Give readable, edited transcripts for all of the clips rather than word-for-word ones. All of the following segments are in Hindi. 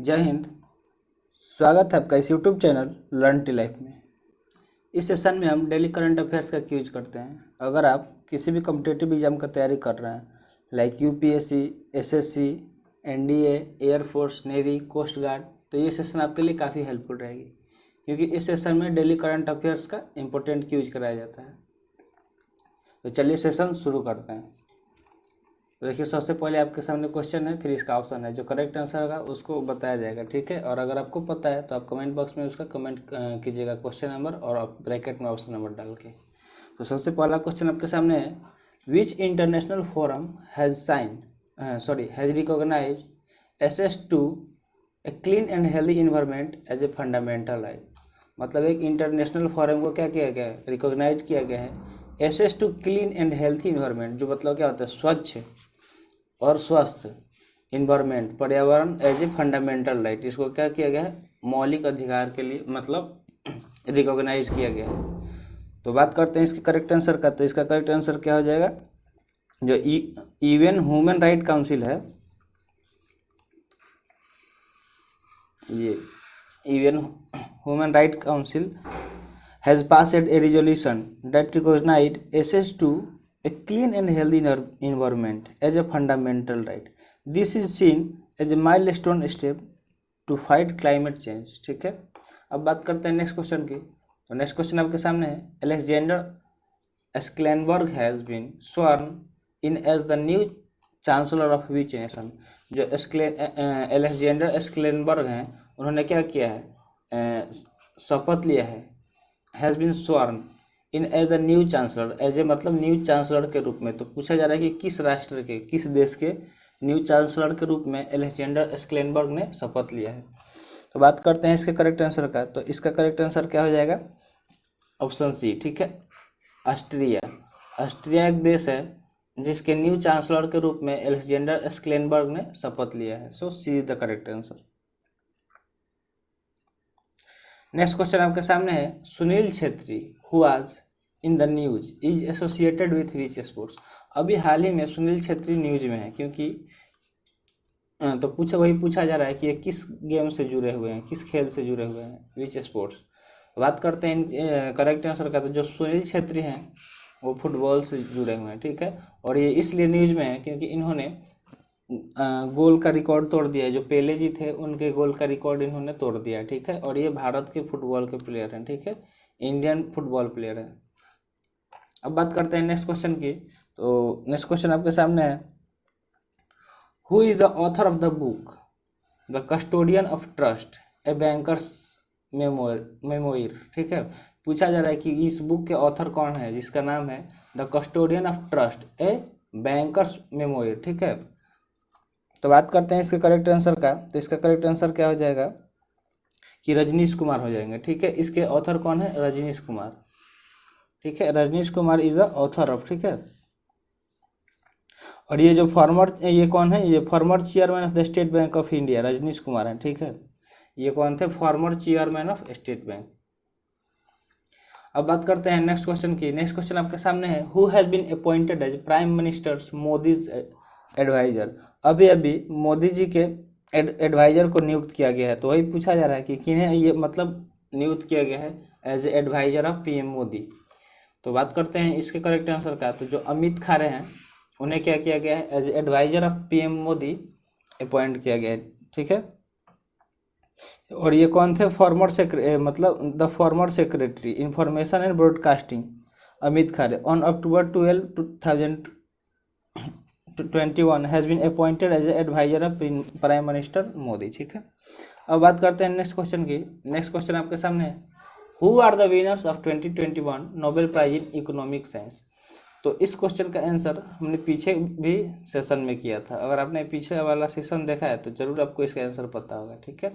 जय हिंद। स्वागत है आपका इस YouTube channel learn tea life में। इस सेशन में हम डेली करंट अफेयर्स का यूज करते हैं। अगर आप किसी भी कॉम्पिटिटिव एग्जाम का तैयारी कर रहे हैं like UPSC, SSC, NDA, air force, navy, coast guard, तो ये सेशन आपके लिए काफ़ी हेल्पफुल रहेगी, क्योंकि इस सेशन में डेली करंट अफेयर्स का इंपॉर्टेंट यूज कराया जाता है। तो चलिए सेशन शुरू करते हैं। तो देखिए, सबसे पहले आपके सामने क्वेश्चन है, फिर इसका ऑप्शन है। जो करेक्ट आंसर होगा उसको बताया जाएगा, ठीक है। और अगर आपको पता है तो आप कमेंट बॉक्स में उसका कमेंट कीजिएगा, क्वेश्चन नंबर और ब्रैकेट में ऑप्शन नंबर डाल के। तो सबसे पहला क्वेश्चन आपके सामने है, which international forum has recognise access to a clean and healthy environment as a fundamental right. मतलब एक इंटरनेशनल फोरम को क्या किया गया है, रिकॉग्नाइज किया गया है access to clean and healthy environment, जो मतलब क्या होता है, स्वच्छ और स्वस्थ इन्वायरमेंट, पर्यावरण एज ए फंडामेंटल राइट। इसको क्या किया गया है, मौलिक अधिकार के लिए मतलब रिकॉग्नाइज किया गया है। तो बात करते हैं इसके करेक्ट आंसर का। तो इसका करेक्ट आंसर क्या हो जाएगा, जो इवन ह्यूमन राइट काउंसिल है, ये even human right council has passed a resolution that recognized access to a clean and healthy environment as a fundamental right. This is seen as a milestone step to fight climate change, ठीक है। अब बात करते हैं नेक्स्ट क्वेश्चन की। तो नेक्स्ट क्वेश्चन आपके सामने है, Alexander Schallenberg has been sworn in as the new chancellor of which nation. जो अलेक्जेंडर स्क्लेनबर्ग हैं, उन्होंने क्या किया है, शपथ लिया है, has been sworn in as the new chancellor, as a मतलब न्यू चांसलर के रूप में। तो पूछा जा रहा है कि किस राष्ट्र के, किस देश के न्यू चांसलर के रूप में अलेक्जेंडर स्क्लेनबर्ग ने शपथ लिया है। तो बात करते हैं इसके करेक्ट आंसर का। तो इसका करेक्ट आंसर क्या हो जाएगा, ऑप्शन सी, ठीक है, ऑस्ट्रिया। ऑस्ट्रिया एक देश है जिसके न्यू चांसलर के रूप में अलेक्जेंडर स्क्लेनबर्ग ने शपथ लिया है। So C is the correct answer. Next question आपके सामने है, Sunil Chhetri who was in the news is associated with which sports. अभी हाल ही में सुनील छेत्री न्यूज में है, क्योंकि तो वही पूछा जा रहा है कि ये किस गेम से जुड़े हुए हैं, किस खेल से जुड़े हुए हैं, विच स्पोर्ट्स। बात करते हैं करेक्ट आंसर का। तो जो सुनील छेत्री हैं वो फुटबॉल से जुड़े हुए हैं, ठीक है। और ये इसलिए न्यूज में है क्योंकि इन्होंने गोल का रिकॉर्ड तोड़ दिया है। जो पेले जी थे उनके गोल का रिकॉर्ड इन्होंने तोड़ दिया है, ठीक है। और ये भारत के फुटबॉल के प्लेयर हैं, ठीक है, इंडियन फुटबॉल प्लेयर हैं। अब बात करते हैं नेक्स्ट क्वेश्चन की। तो नेक्स्ट क्वेश्चन आपके सामने है, who is the author of the book the custodian of trust a banker's memoir, ठीक है। पूछा जा रहा है कि इस बुक के ऑथर कौन है, जिसका नाम है the custodian of trust a banker's memoir, ठीक है। तो बात करते हैं इसके करेक्ट आंसर का। तो इसका करेक्ट आंसर क्या हो जाएगा कि रजनीश कुमार हो जाएंगे, ठीक है। इसके ऑथर कौन है, रजनीश कुमार, ठीक है। Rajnish Kumar is the author of, ठीक है। और ये जो ये कौन है, ये former chairman of the State Bank of India Rajnish Kumar हैं, ठीक है। ये कौन थे, former chairman of State Bank. अब बात करते हैं नेक्स्ट क्वेश्चन की। नेक्स्ट क्वेश्चन आपके सामने है, who has been appointed as prime minister Modi's adviser. अभी अभी मोदी जी के एडवाइजर को नियुक्त किया गया है। तो वही पूछा जा रहा है कि किन्हें ये मतलब नियुक्त किया गया है as adviser of PM Modi. तो बात करते हैं इसके करेक्ट आंसर का। तो जो अमित खरे हैं उन्हें क्या किया गया है, as adviser of PM Modi appoint किया गया है, ठीक है। और ये कौन थे, मतलब the former secretary information and broadcasting Amit Khare on October 12, 2021 has been appointed as adviser of prime minister Modi, ठीक है। अब बात करते हैं नेक्स्ट क्वेश्चन की। नेक्स्ट क्वेश्चन आपके सामने है, who are the winners of 2021 Nobel prize in economic science. तो इस क्वेश्चन का आंसर हमने पीछे भी सेशन में किया था। अगर आपने पीछे वाला सेशन देखा है तो जरूर आपको इसका आंसर पता होगा, ठीक है।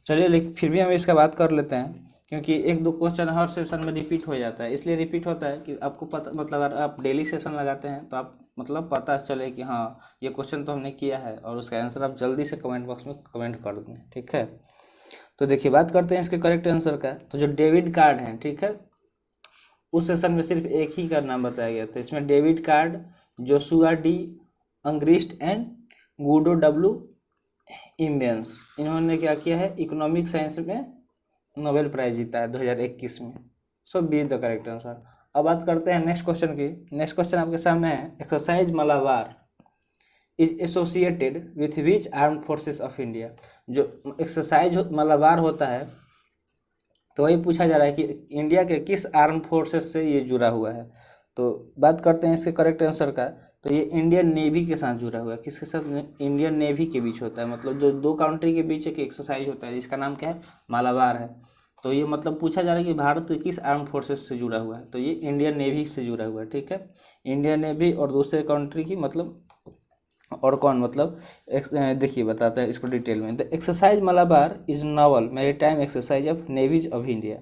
चलिए, लेकिन फिर भी हम इसका बात कर लेते हैं, क्योंकि एक दो क्वेश्चन हर सेशन में रिपीट हो जाता है। इसलिए रिपीट होता है कि आपको पता, मतलब अगर आप डेली सेशन लगाते हैं तो आप मतलब पता चले कि हाँ ये क्वेश्चन तो हमने किया है, और उसका आंसर आप जल्दी से कमेंट बॉक्स में कमेंट कर दें, ठीक है। तो देखिए, बात करते हैं इसके करेक्ट आंसर का। तो जो डेविड कार्ड हैं, ठीक है, उस सेशन में सिर्फ एक ही का नाम बताया गया था। इसमें David Card, Joshua D Angrist and Guido W Imbens, इन्होंने क्या किया है, इकोनॉमिक साइंस में नोबेल प्राइज जीता है 2021 में। So B the correct answer. अब बात करते हैं नेक्स्ट क्वेश्चन की। नेक्स्ट क्वेश्चन आपके सामने है, exercise Malabar is associated with which armed forces of India. जो एक्सरसाइज मलाबार होता है, तो वही पूछा जा रहा है कि इंडिया के किस आर्म फोर्सेस से ये जुड़ा हुआ है। तो बात करते हैं इसके करेक्ट आंसर का। तो ये इंडियन नेवी के साथ जुड़ा हुआ है। किसके साथ? इंडियन नेवी के बीच होता है। मतलब जो दो कंट्री के बीच एक एक्सरसाइज होता है जिसका नाम क्या है, मालाबार है। तो ये मतलब पूछा जा रहा है कि भारत के किस आर्म फोर्सेस से जुड़ा हुआ है, तो ये इंडियन नेवी से जुड़ा हुआ है। ठीक है, इंडियन नेवी और दूसरे कंट्री की मतलब, और कौन मतलब देखिए बताता है इसको डिटेल में। The exercise Malabar is naval maritime exercise of navies of India.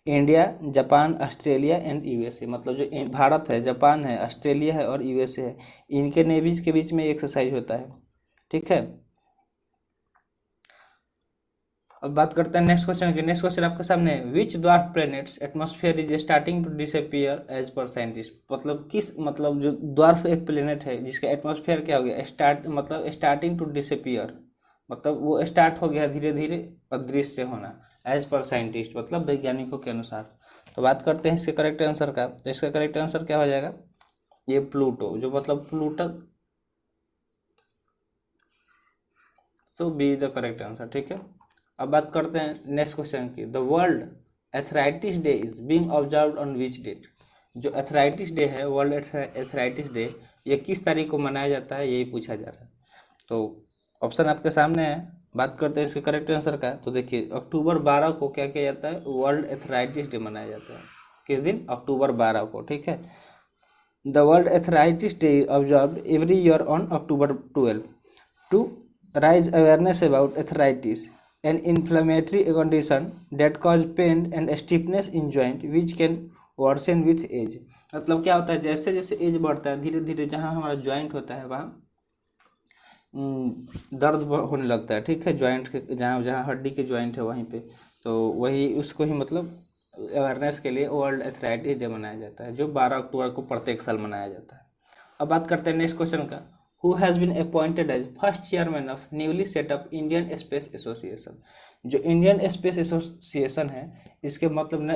India, Japan, Australia and USA, मतलब जो भारत है, जापान है, ऑस्ट्रेलिया है और यूएसए है, इनके नेवीज के बीच में एक्सरसाइज होता है। ठीक है, अब बात करते हैं नेक्स्ट क्वेश्चन की। नेक्स्ट क्वेश्चन आपके सामने है, which dwarf planet's atmosphere is starting to disappear as per scientist. मतलब किस, मतलब जो द्वार्फ एक प्लैनेट है जिसका एटमॉस्फेयर क्या हो गया, स्टार्टिंग टू डिसअपियर, मतलब वो स्टार्ट हो गया धीरे धीरे अदृश्य होना, एज पर साइंटिस्ट मतलब वैज्ञानिकों के अनुसार। तो बात करते हैं इसके करेक्ट आंसर का। तो इसका करेक्ट आंसर क्या हो जाएगा, ये प्लूटो, जो मतलब Pluto. So B the correct answer. ठीक है, अब बात करते हैं नेक्स्ट क्वेश्चन की। The world arthritis day is being observed on which date. जो एथराइटिस डे है, वर्ल्ड एथराइटिस डे, ये किस तारीख को मनाया जाता है, यही पूछा जा रहा है। तो ऑप्शन आपके सामने है। बात करते हैं इसके करेक्ट आंसर का। तो देखिए, अक्टूबर 12 को क्या किया जाता है, वर्ल्ड एथराइटिस डे मनाया जाता है। किस दिन? अक्टूबर 12 को। ठीक है, the world arthritis day is observed every year on October 12 to raise awareness about arthritis, an inflammatory condition that cause pain and stiffness in joint which can worsen with age। मतलब क्या होता है, जैसे जैसे एज बढ़ता है धीरे धीरे जहाँ हमारा ज्वाइंट होता है वहाँ दर्द होने लगता है। ठीक है, ज्वाइंट के जहाँ जहाँ हड्डी के ज्वाइंट है वहीं पे, तो वही उसको ही मतलब अवेयरनेस के लिए वर्ल्ड एथराइटिस डे मनाया जाता है, जो 12 अक्टूबर को प्रत्येक साल मनाया जाता है। अब बात करते हैं नेक्स्ट क्वेश्चन का। Who has been appointed as first chairman of newly set up Indian Space Association. जो इंडियन स्पेस एसोसिएशन है, इसके मतलब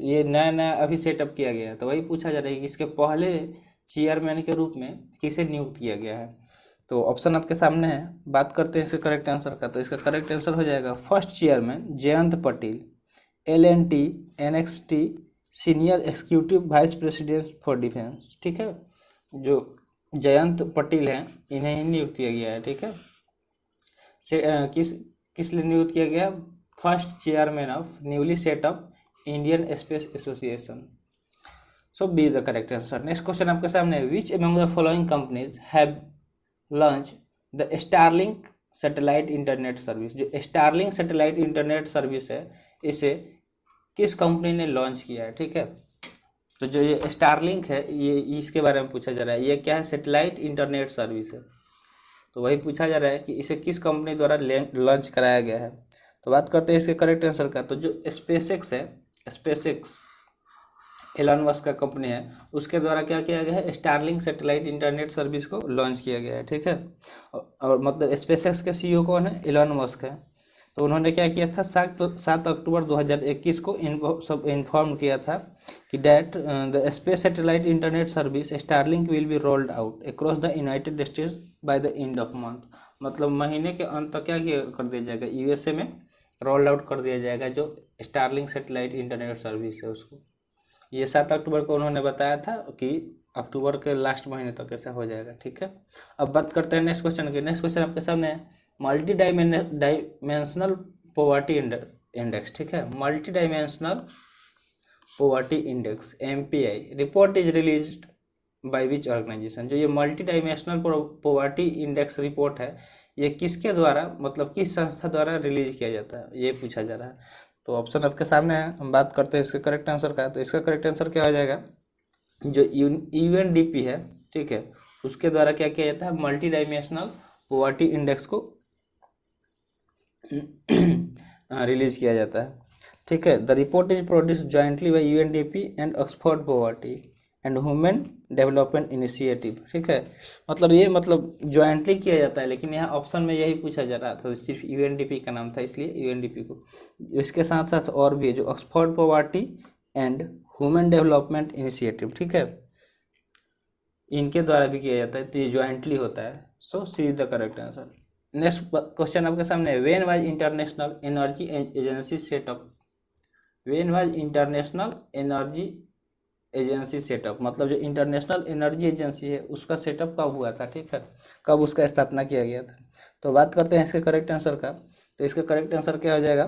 ये नया नया अभी सेटअप किया गया है। तो वही पूछा जा रहा है कि इसके पहले चेयरमैन के रूप में किसे नियुक्त किया गया है। तो ऑप्शन आपके सामने है। बात करते हैं इसके करेक्ट आंसर का। तो इसका करेक्ट आंसर हो जाएगा, first chairman Jayant Patel, LNT NXT senior executive vice president for defence. ठीक है, जो जयंत पटेल हैं इन्हें ही नियुक्त किया गया है। ठीक है, किस लिए नियुक्त किया गया, first chairman of newly set up Indian Space association. So B the correct answer. Next question आपके सामने है, which among the following companies have launch the Starlink satellite internet service. जो स्टारलिंक सैटेलाइट इंटरनेट सर्विस है, इसे किस कंपनी ने लॉन्च किया है। ठीक है, तो जो ये स्टारलिंक है, ये इसके बारे में पूछा जा रहा है। ये क्या है, सैटेलाइट इंटरनेट सर्विस है। तो वही पूछा जा रहा है कि इसे किस कंपनी द्वारा लॉन्च कराया गया है। तो बात करते हैं इसके करेक्ट आंसर का। तो जो स्पेसएक्स है, स्पेसएक्स एलन मस्क का कंपनी है, उसके द्वारा क्या किया गया है, स्टारलिंक सैटेलाइट इंटरनेट सर्विस को लॉन्च किया गया है। ठीक है, और मतलब स्पेसएक्स के CEO कौन है, एलन मस्क है। तो उन्होंने क्या किया था, 7 अक्टूबर 2021 को इन्फॉर्म किया था कि that the space satellite internet service Starlink will be rolled out across the United states by the end of month. मतलब महीने के अंत तक क्या कर दिया जाएगा, यूएसए में रोल्ड आउट कर दिया जाएगा जो स्टारलिंक सैटेलाइट इंटरनेट सर्विस है उसको। ये 7 अक्टूबर को उन्होंने बताया था कि अक्टूबर के लास्ट महीने तक ऐसा हो जाएगा। ठीक है, अब बात करते हैं नेक्स्ट क्वेश्चन की। नेक्स्ट क्वेश्चन आपके सामने है, मल्टी डायमेंशनल पोवर्टी इंडेक्स। ठीक है, multi dimensional poverty index MPI report is released by which organisation. जो ये multi dimensional poverty index report है, ये किसके द्वारा, मतलब किस संस्था द्वारा रिलीज किया जाता है, ये पूछा जा रहा है। तो ऑप्शन आपके सामने है। हम बात करते हैं इसके करेक्ट आंसर का। तो इसका करेक्ट आंसर क्या हो जाएगा, जो UNDP है, ठीक है, उसके द्वारा क्या किया जाता है, मल्टी डायमेंशनल पोवर्टी इंडेक्स को रिलीज किया जाता है। ठीक है, the report is produce jointly by UNDP and Oxford poverty and human development initiative, ठीक है। मतलब ये मतलब ज्वाइंटली किया जाता है, लेकिन यहाँ ऑप्शन में यही पूछा जा रहा था, तो सिर्फ यूएनडीपी का नाम था इसलिए यूएनडीपी को। इसके साथ साथ और भी है, जो Oxford poverty and human development initiative, ठीक है, इनके द्वारा भी किया जाता है, तो ये ज्वाइंटली होता है। So C is the correct answer. Next question आपके सामने है, when was international energy agency set up. When was international energy agency set up, मतलब जो इंटरनेशनल एनर्जी एजेंसी है उसका सेटअप कब हुआ था, ठीक है, कब उसका स्थापना किया गया था। तो बात करते हैं इसके करेक्ट आंसर का, तो इसका करेक्ट आंसर क्या हो जाएगा,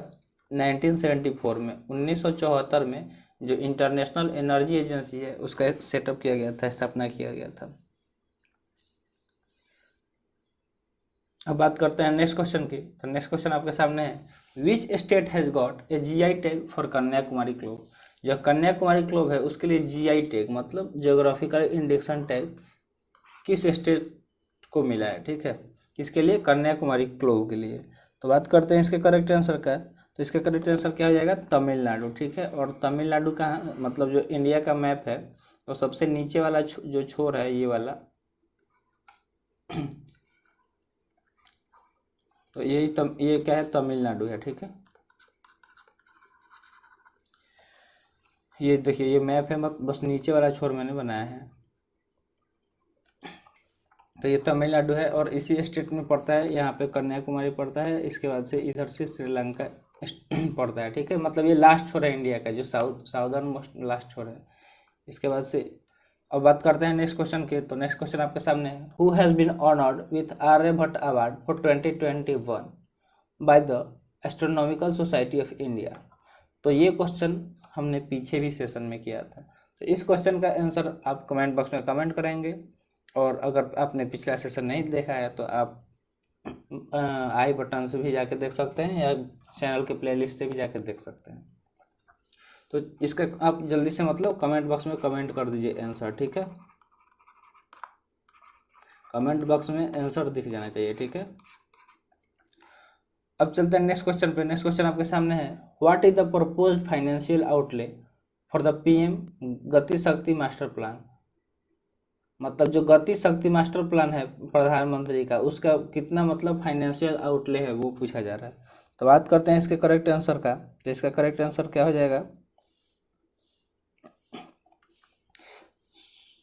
1974 में, 1974 में जो इंटरनेशनल एनर्जी एजेंसी है उसका सेटअप किया गया था, स्थापना किया गया था। अब बात करते हैं नेक्स्ट क्वेश्चन की, तो नेक्स्ट क्वेश्चन आपके सामने है, which state has got a GI tag for Kanyakumari clove. जो कन्याकुमारी क्लोव है उसके लिए जीआई टैग मतलब जियोग्राफिकल इंडिकेशन टैग किस स्टेट को मिला है, ठीक है, किसके लिए, कन्याकुमारी क्लोव के लिए। तो बात करते हैं इसके करेक्ट आंसर का, तो इसका करेक्ट आंसर क्या हो जाएगा, तमिलनाडु, ठीक है। और तमिलनाडु का मतलब जो इंडिया का मैप है वो सबसे नीचे वाला जो छोर है ये वाला, तो ये क्या है, तमिलनाडु है, ठीक है। ये देखिए ये मैप है, बस नीचे वाला छोर मैंने बनाया है, तो ये तमिलनाडु है और इसी स्टेट में पड़ता है, यहाँ पे कन्याकुमारी पड़ता है, इसके बाद से इधर से श्रीलंका पड़ता है, ठीक है। मतलब ये लास्ट छोर है इंडिया का, जो साउदर्न मोस्ट लास्ट छोर है, इसके बाद से। अब बात करते हैं नेक्स्ट क्वेश्चन के, तो नेक्स्ट क्वेश्चन आपके सामने है, who has been honoured with Aryabhatta award for 2021 by the astronomical society of India. तो ये क्वेश्चन हमने पीछे भी सेशन में किया था, तो इस क्वेश्चन का आंसर आप कमेंट बॉक्स में कमेंट करेंगे, और अगर आपने पिछला सेशन नहीं देखा है तो आप आई बटन से भी जाके देख सकते हैं, या चैनल के प्लेलिस्ट से भी जाके देख सकते हैं। तो इसका आप जल्दी से मतलब कमेंट बॉक्स में कमेंट कर दीजिए आंसर, ठीक है, कमेंट बॉक्स में आंसर दिख जाना चाहिए, ठीक है। अब चलते हैं नेक्स्ट क्वेश्चन पे। नेक्स्ट क्वेश्चन आपके सामने है, what is the proposed financial outlay for the PM गति शक्ति मास्टर प्लान। मतलब जो गति शक्ति मास्टर प्लान है प्रधानमंत्री का, उसका कितना मतलब फाइनेंशियल आउटले है वो पूछा जा रहा है। तो बात करते हैं इसके करेक्ट आंसर का, तो इसका करेक्ट आंसर क्या हो जाएगा,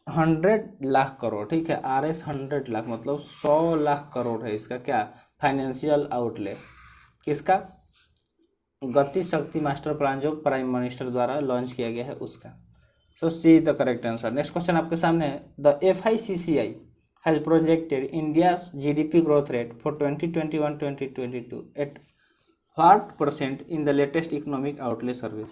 100 लाख करोड़, ठीक है, RS 100 लाख मतलब 100 लाख करोड़ है इसका क्या, फाइनेंशियल आउटले, किसका, गति शक्ति मास्टर प्लान जो प्राइम मिनिस्टर द्वारा लॉन्च किया गया है उसका। So C the correct answer. Next question आपके सामने है, the FICCI has projected India's GDP growth rate for 2021-2022 at what % in the latest economic outlook survey.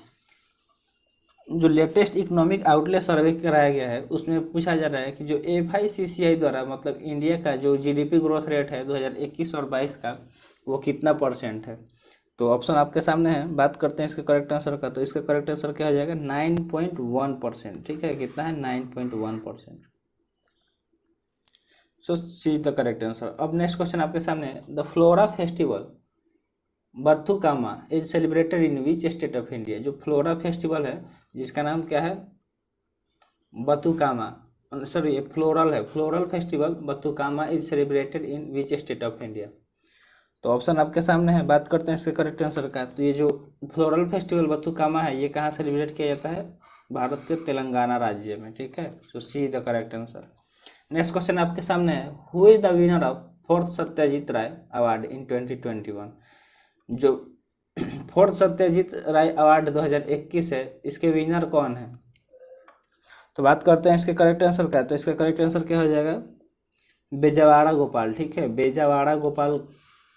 जो लेटेस्ट इकोनॉमिक आउटले सर्वे कराया गया है उसमें पूछा जा रहा है कि जो FICCI द्वारा मतलब इंडिया का जो GDP ग्रोथ रेट है 2021 और 22 का वो कितना % है। तो ऑप्शन आपके सामने है, बात करते हैं इसके करेक्ट आंसर का, तो इसका करेक्ट आंसर क्या हो जाएगा, 9.1%, ठीक है, कितना है, 9.1%। So C the correct answer. अब नेक्स्ट क्वेश्चन आपके सामने है, the flora festival Bathukamma is celebrated in which state of India. जो फ्लोरा फेस्टिवल है जिसका नाम क्या है, बथुकामा, सॉरी ये फ्लोरल है, floral festival Bathukamma is celebrated in which state of India. तो ऑप्शन आपके सामने है, बात करते हैं इसके करेक्ट आंसर का, तो ये जो फ्लोरल फेस्टिवल बथुकामा है ये कहाँ सेलिब्रेट किया जाता है, भारत के तेलंगाना राज्य में, ठीक है। तो C the correct answer. Next question आपके सामने है, who is the winner of 4th Satyajit Ray award in 2021। जो 4th सत्यजीत राय अवार्ड 2021 है इसके विनर कौन है। तो बात करते हैं इसके करेक्ट आंसर का, तो इसका करेक्ट आंसर क्या हो जाएगा, बेजवाड़ा गोपाल, ठीक है, बेजवाड़ा गोपाल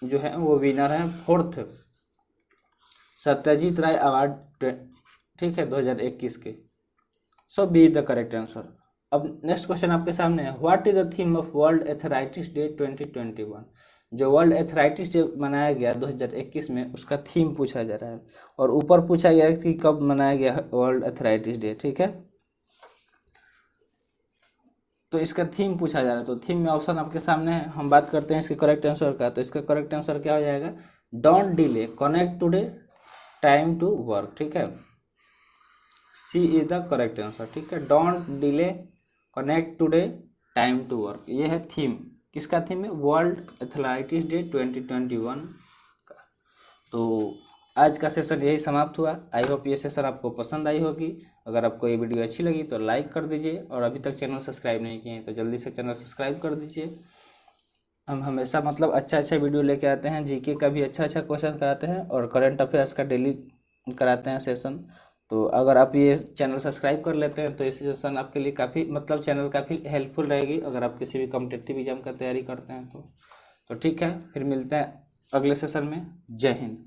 जो है वो विनर है 4th सत्यजीत राय अवार्ड, ठीक है, 2021 के। सो बी द करेक्ट आंसर। अब नेक्स्ट क्वेश्चन आपके सामने है, what is the theme of world arthritis day 2021। जो वर्ल्ड एथराइटिस डे मनाया गया 2021 में उसका थीम पूछा जा रहा है, और ऊपर पूछा गया है कि कब मनाया गया वर्ल्ड एथराइटिस डे, ठीक है। तो इसका थीम पूछा जा रहा है, तो थीम में ऑप्शन आपके सामने है, हम बात करते हैं इसके करेक्ट आंसर का, तो इसका करेक्ट आंसर क्या हो जाएगा, don't delay connect today time to work, ठीक है, C is the correct answer. ठीक है, don't delay, connect today, time to work, ये है थीम। किसका थीम है? वर्ल्ड एथलेटिक्स डे 2021 का। तो आज का सेशन यही समाप्त हुआ। आई होप ये सेशन आपको पसंद आई होगी। अगर आपको ये वीडियो अच्छी लगी तो लाइक कर दीजिए, और अभी तक चैनल सब्सक्राइब नहीं किए हैं तो जल्दी से चैनल सब्सक्राइब कर दीजिए। हम हमेशा मतलब अच्छा वीडियो लेके आते हैं, जीके का भी अच्छा क्वेश्चन कराते हैं, और करंट अफेयर्स का डेली कराते हैं सेशन। तो अगर आप ये चैनल सब्सक्राइब कर लेते हैं तो ये सेशन आपके लिए काफ़ी मतलब चैनल काफ़ी हेल्पफुल रहेगी, अगर आप किसी भी कॉम्पिटिटिव एग्जाम का तैयारी करते हैं तो ठीक है, फिर मिलते हैं अगले सेशन में। जय हिंद।